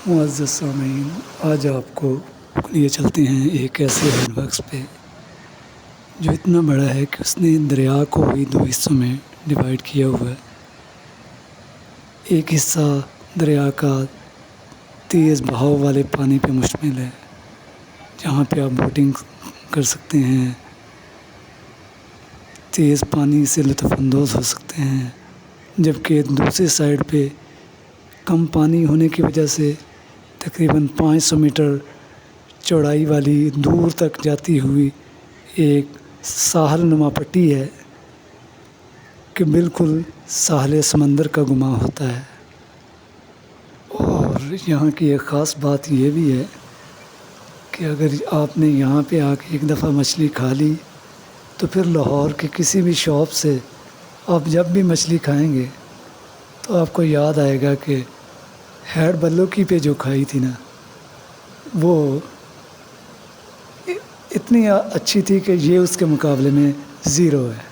معزز سامعین، آج آپ کو لیے چلتے ہیں ایک ایسے ہینڈ ورکس پہ جو اتنا بڑا ہے کہ اس نے دریا کو بھی دو حصوں میں ڈیوائیڈ کیا ہوا ہے۔ ایک حصہ دریا کا تیز بہاؤ والے پانی پہ مشتمل ہے، جہاں پہ آپ بوٹنگ کر سکتے ہیں، تیز پانی سے لطف اندوز ہو سکتے ہیں، جبکہ دوسری سائڈ پہ کم پانی ہونے کی وجہ سے تقریباً 500 میٹر چوڑائی والی دور تک جاتی ہوئی ایک ساحل نما پٹی ہے کہ بالکل ساحل سمندر کا گمان ہوتا ہے۔ اور یہاں کی ایک خاص بات یہ بھی ہے کہ اگر آپ نے یہاں پہ آ کے ایک دفعہ مچھلی کھا لی تو پھر لاہور کے کسی بھی شاپ سے آپ جب بھی مچھلی کھائیں گے تو آپ کو یاد آئے گا کہ ہیڈ بلو کی پہ جو کھائی تھی نا، وہ اتنی اچھی تھی کہ یہ اس کے مقابلے میں زیرو ہے۔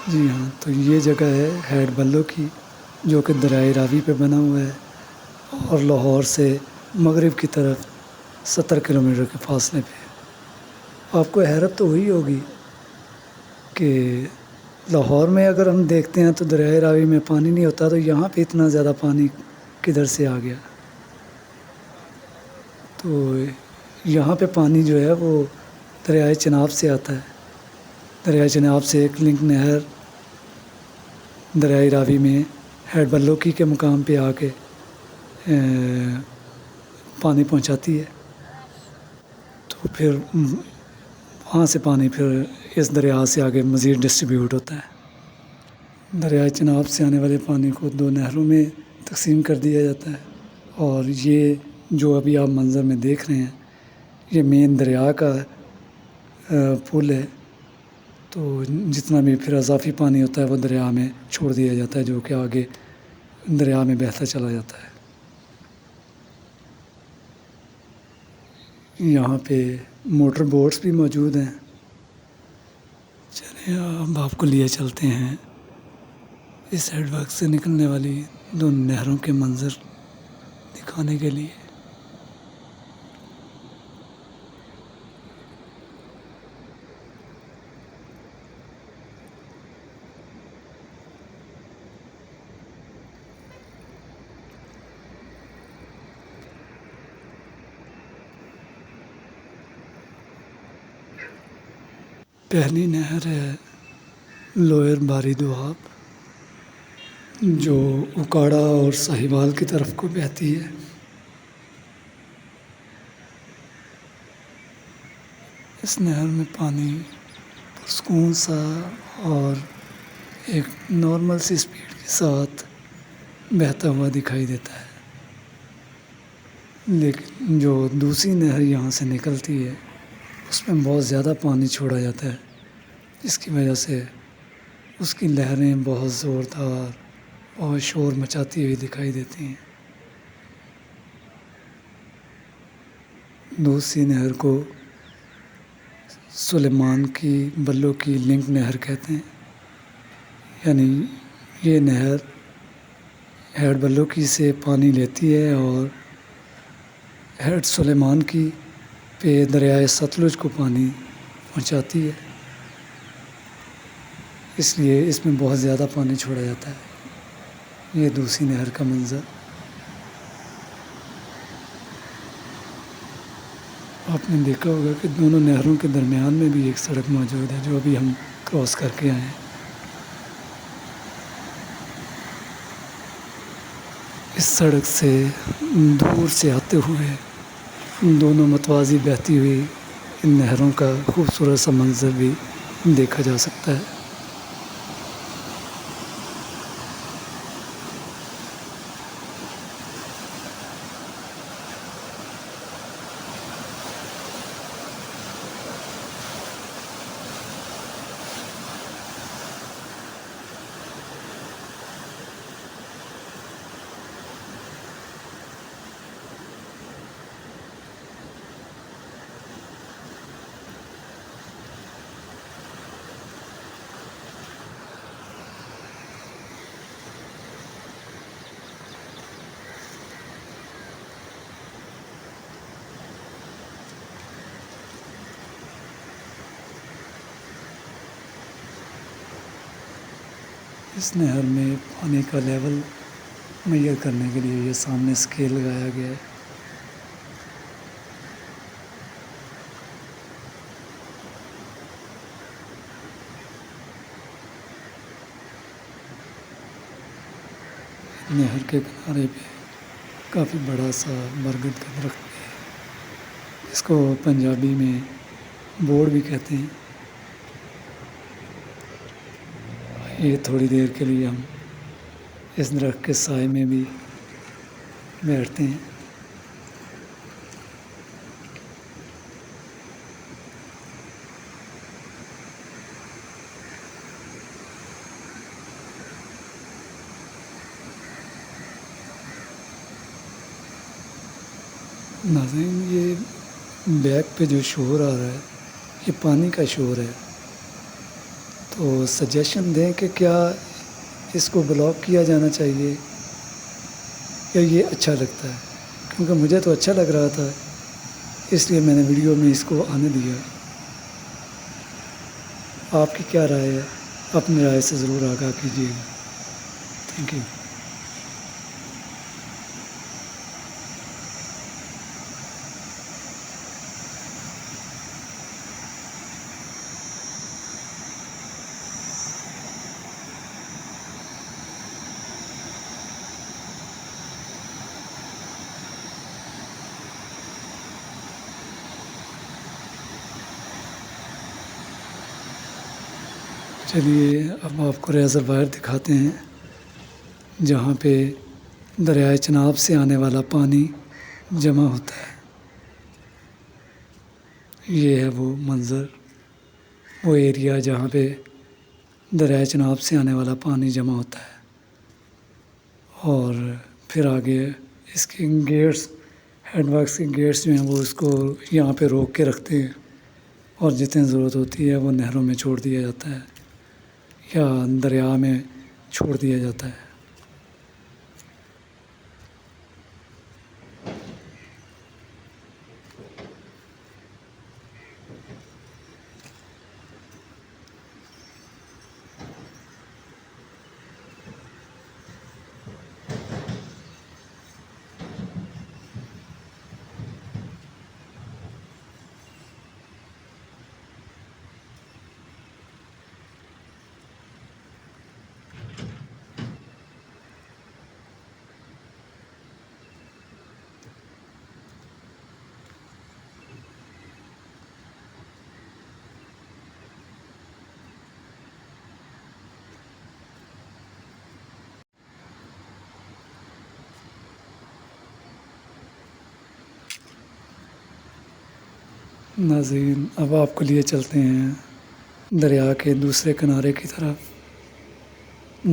جی ہاں، تو یہ جگہ ہے ہیڈ بلو کی، جو کہ دریائے راوی پہ بنا ہوا ہے اور لاہور سے مغرب کی طرف 70 کلومیٹر کے فاصلے پہ۔ آپ کو حیرت تو ہوئی ہوگی کہ لاہور میں اگر ہم دیکھتے ہیں تو دریائے راوی میں پانی نہیں ہوتا، تو یہاں پہ اتنا زیادہ پانی کدھر سے آ گیا؟ تو یہاں پہ پانی جو ہے وہ دریائے چناب سے آتا ہے۔ دریائے چناب سے ایک لنک نہر دریائے راوی میں ہیڈ بلوکی کے مقام پہ آ کے پانی پہنچاتی ہے، تو پھر وہاں سے پانی پھر اس دریا سے آگے مزید ڈسٹریبیوٹ ہوتا ہے۔ دریائے چناب سے آنے والے پانی کو دو نہروں میں تقسیم کر دیا جاتا ہے، اور یہ جو ابھی آپ منظر میں دیکھ رہے ہیں یہ مین دریا کا پل ہے، تو جتنا بھی پھر اضافی پانی ہوتا ہے وہ دریا میں چھوڑ دیا جاتا ہے، جو کہ آگے دریا میں بہتا چلا جاتا ہے۔ یہاں پہ موٹر بوٹس بھی موجود ہیں۔ چلیں اب آپ کو لیے چلتے ہیں اس ہیڈ ورک سے نکلنے والی دو نہروں کے منظر دکھانے کے لیے۔ پہلی نہر ہے لوئر باری دوآب، جو اکاڑا اور ساہیوال کی طرف کو بہتی ہے۔ اس نہر میں پانی پرسکون سا اور ایک نارمل سی سپیڈ کے ساتھ بہتا ہوا دکھائی دیتا ہے، لیکن جو دوسری نہر یہاں سے نکلتی ہے اس میں بہت زیادہ پانی چھوڑا جاتا ہے، جس کی وجہ سے اس کی لہریں بہت زوردار اور شور مچاتی ہوئی دکھائی دیتی ہیں۔ دوسری نہر کو سلیمان کی بلو کی لنک نہر کہتے ہیں، یعنی یہ نہر ہیڈ بلو کی سے پانی لیتی ہے اور ہیڈ سلیمان کی پہ دریائے ستلج کو پانی پہنچاتی ہے، اس لیے اس میں بہت زیادہ پانی چھوڑا جاتا ہے۔ یہ دوسری نہر کا منظر آپ نے دیکھا ہوگا کہ دونوں نہروں کے درمیان میں بھی ایک سڑک موجود ہے، جو ابھی ہم کراس کر کے آئے ہیں۔ اس سڑک سے دور سے آتے ہوئے دونوں متوازی بہتی ہوئی ان نہروں کا خوبصورت سا منظر بھی دیکھا جا سکتا ہے۔ اس نہر میں پانی کا لیول میئر کرنے کے لیے یہ سامنے اسکیل لگایا گیا ہے۔ نہر کے کنارے پہ کافی بڑا سا برگد کا درخت بھی ہے، اس کو پنجابی میں بوڑ بھی کہتے ہیں۔ یہ تھوڑی دیر کے لیے ہم اس درخت کے سائے میں بھی بیٹھتے ہیں۔ ناظرین، یہ بیک پہ جو شور آ رہا ہے یہ پانی کا شور ہے، تو سجیشن دیں کہ کیا اس کو بلاک کیا جانا چاہیے یا یہ اچھا لگتا ہے، کیونکہ مجھے تو اچھا لگ رہا تھا اس لیے میں نے ویڈیو میں اس کو آنے دیا۔ آپ کی کیا رائے ہے؟ اپنی رائے سے ضرور آگاہ کیجیے گا۔ Thank you. چلیے اب آپ کو ریزروائر دکھاتے ہیں جہاں پہ دریائے چناب سے آنے والا پانی جمع ہوتا ہے۔ یہ ہے وہ منظر، وہ ایریا جہاں پہ دریائے چناب سے آنے والا پانی جمع ہوتا ہے، اور پھر آگے اس کے گیٹس، ہیڈ ورکس کے گیٹس جو ہیں وہ اس کو یہاں پہ روک کے رکھتے ہیں، اور جتنی ضرورت ہوتی ہے وہ نہروں میں چھوڑ دیا جاتا ہے یا دریا میں چھوڑ دیا جاتا ہے۔ ناظرین، اب آپ کو لیے چلتے ہیں دریا کے دوسرے کنارے کی طرف،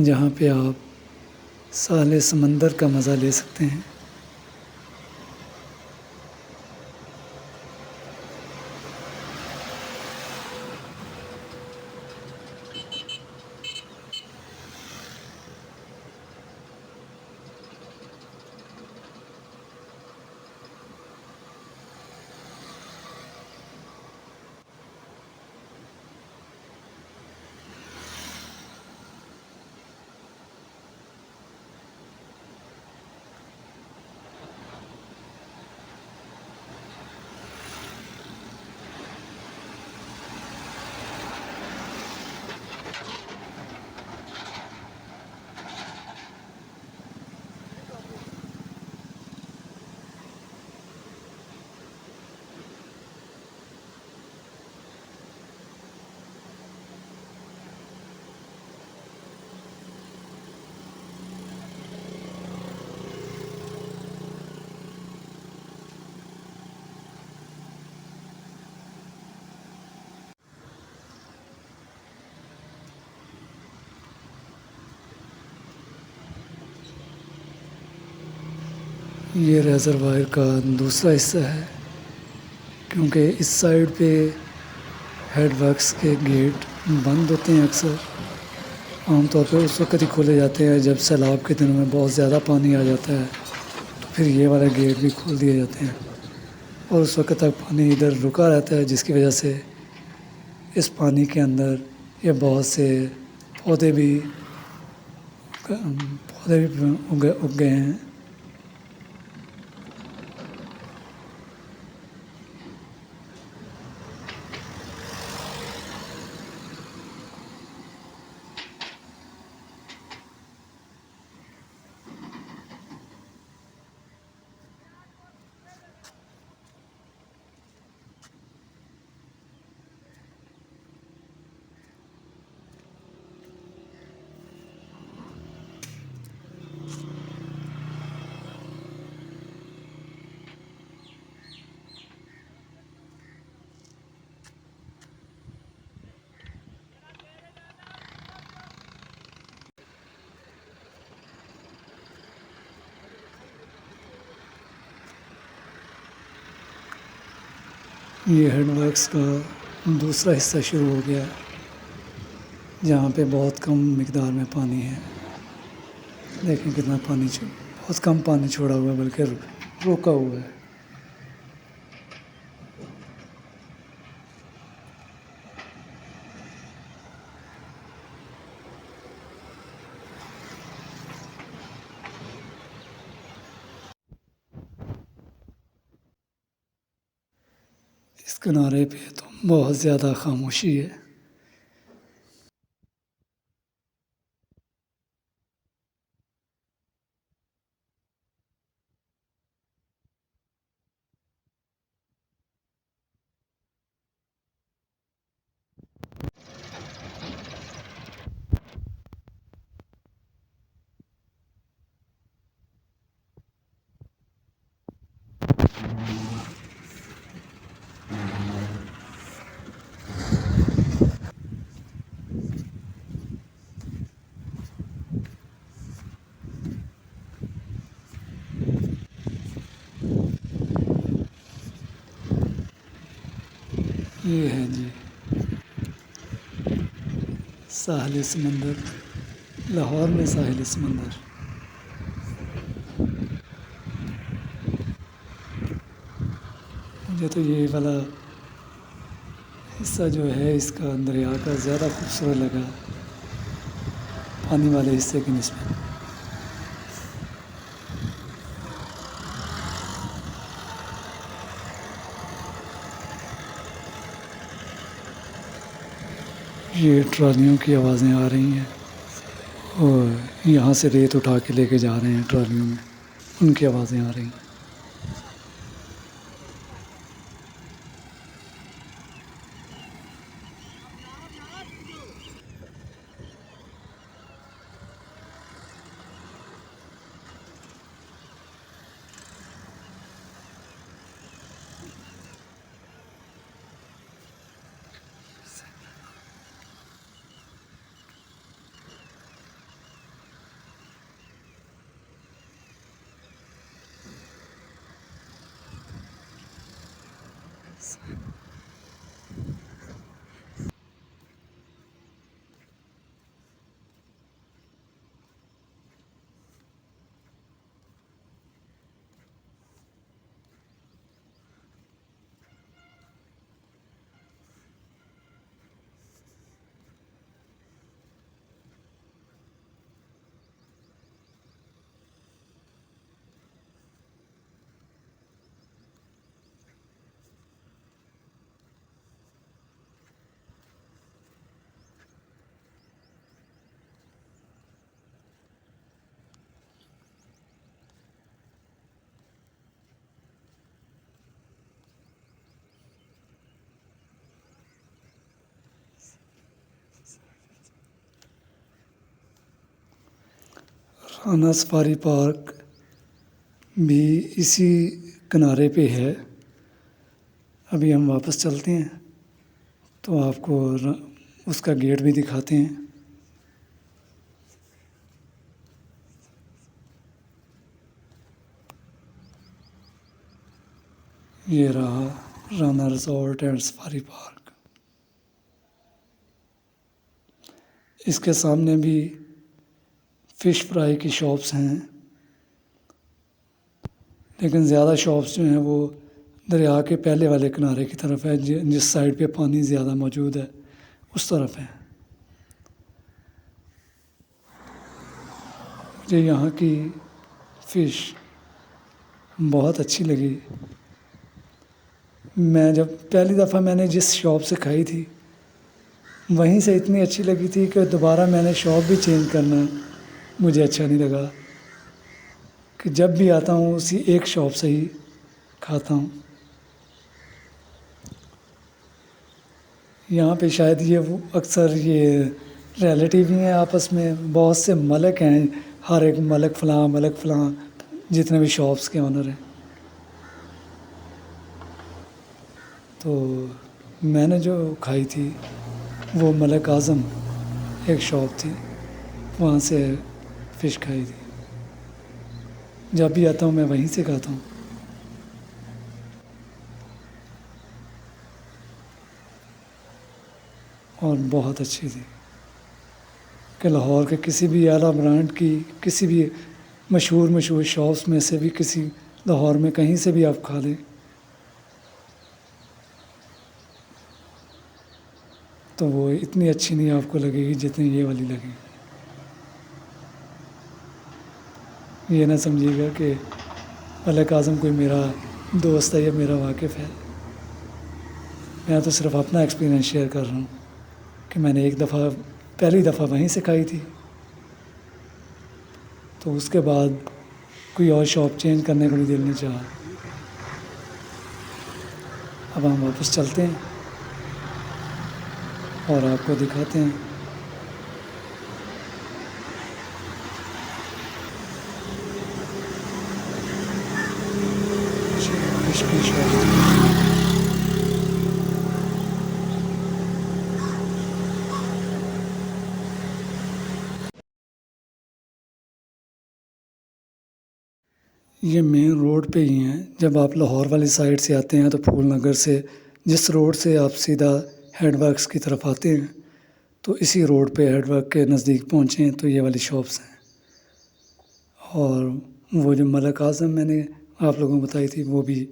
جہاں پہ آپ ساحل سمندر کا مزہ لے سکتے ہیں۔ یہ ریزروائر کا دوسرا حصہ ہے، کیونکہ اس سائڈ پہ ہیڈ ورکس کے گیٹ بند ہوتے ہیں اکثر، عام طور پہ اس وقت ہی کھولے جاتے ہیں جب سیلاب کے دنوں میں بہت زیادہ پانی آ جاتا ہے، تو پھر یہ والے گیٹ بھی کھول دیے جاتے ہیں، اور اس وقت تک پانی ادھر رکا رہتا ہے، جس کی وجہ سے اس پانی کے اندر یہ بہت سے پودے بھی پودے بھی اگ گئے ہیں. یہ ہینڈ ورکس کا دوسرا حصہ شروع ہو گیا جہاں پہ بہت کم مقدار میں پانی ہے. دیکھیں کتنا پانی بہت کم پانی چھوڑا ہوا ہے، بلکہ روکا ہوا ہے. اس کنارے پہ تو بہت زیادہ خاموشی ہے. یہ ہے جی ساحل سمندر، لاہور میں ساحل سمندر. مجھے تو یہ والا حصہ جو ہے اس کا دریا کا زیادہ خوبصورت لگا پانی والے حصے کی نسبت. یہ ٹرالیوں کی آوازیں آ رہی ہیں اور یہاں سے ریت اٹھا کے لے کے جا رہے ہیں ٹرالیوں میں، ان کی آوازیں آ رہی ہیں. رانا سفاری پارک بھی اسی کنارے پہ ہے. ابھی ہم واپس چلتے ہیں تو آپ کو اس کا گیٹ بھی دکھاتے ہیں. یہ رہا Rana resort and safari park. اس کے سامنے بھی فش فرائی کی شاپس ہیں، لیکن زیادہ شاپس جو ہیں وہ دریا کے پہلے والے کنارے کی طرف ہے، جس سائڈ پہ پانی زیادہ موجود ہے اس طرف ہے. مجھے یہاں کی فش بہت اچھی لگی. میں جب پہلی دفعہ میں نے جس شاپ سے کھائی تھی وہیں سے اتنی اچھی لگی تھی کہ دوبارہ میں نے شاپ بھی چینج کرنا مجھے اچھا نہیں لگا، کہ جب بھی آتا ہوں اسی ایک شاپ سے ہی کھاتا ہوں. یہاں پہ شاید یہ اکثر یہ ریلیٹیو ہی ہیں آپس میں، بہت سے ملک ہیں، ہر ایک ملک فلاں جتنے بھی شاپس کے آنر ہیں. تو میں نے جو کھائی تھی وہ ملک اعظم ایک شاپ تھی، وہاں سے فش کھائی تھی. جب بھی آتا ہوں میں وہیں سے کھاتا ہوں. اور بہت اچھی تھی کہ لاہور کے کسی بھی اعلیٰ برانڈ کی کسی بھی مشہور شاپس میں سے بھی کسی لاہور میں کہیں سے بھی آپ کھا لیں تو وہ اتنی اچھی نہیں آپ کو لگے گی جتنی یہ والی لگے گی. یہ نہ سمجھیے گا کہ ملک اعظم کوئی میرا دوست ہے یا میرا واقف ہے. میں تو صرف اپنا ایکسپیرئنس شیئر کر رہا ہوں کہ میں نے ایک دفعہ پہلی دفعہ وہیں سے کھائی تھی، تو اس کے بعد کوئی اور شاپ چینج کرنے کو بھی دل نہیں چاہا. اب ہم واپس چلتے ہیں اور آپ کو دکھاتے ہیں. فش کی شاپ یہ مین روڈ پہ ہی ہیں. جب آپ لاہور والی سائڈ سے آتے ہیں تو پھول نگر سے جس روڈ سے آپ سیدھا ہیڈ ورکس کی طرف آتے ہیں تو اسی روڈ پہ ہیڈ ورک کے نزدیک پہنچے ہیں تو یہ والی شاپس ہیں. اور وہ جو ملک اعظم میں نے آپ لوگوں کو بتائی تھی وہ بھی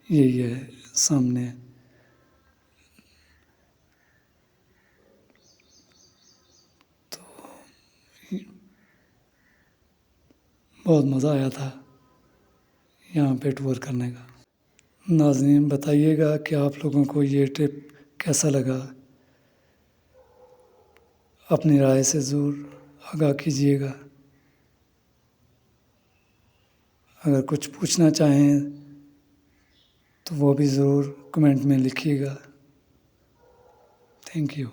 یہی ہے سامنے. بہت مزہ آیا تھا یہاں پہ ٹور کرنے کا. ناظرین بتائیے گا کہ آپ لوگوں کو یہ ٹرپ کیسا لگا، اپنی رائے سے ضرور آگاہ کیجیے گا. اگر کچھ پوچھنا چاہیں تو وہ بھی ضرور کمنٹ میں لکھیے گا. Thank you.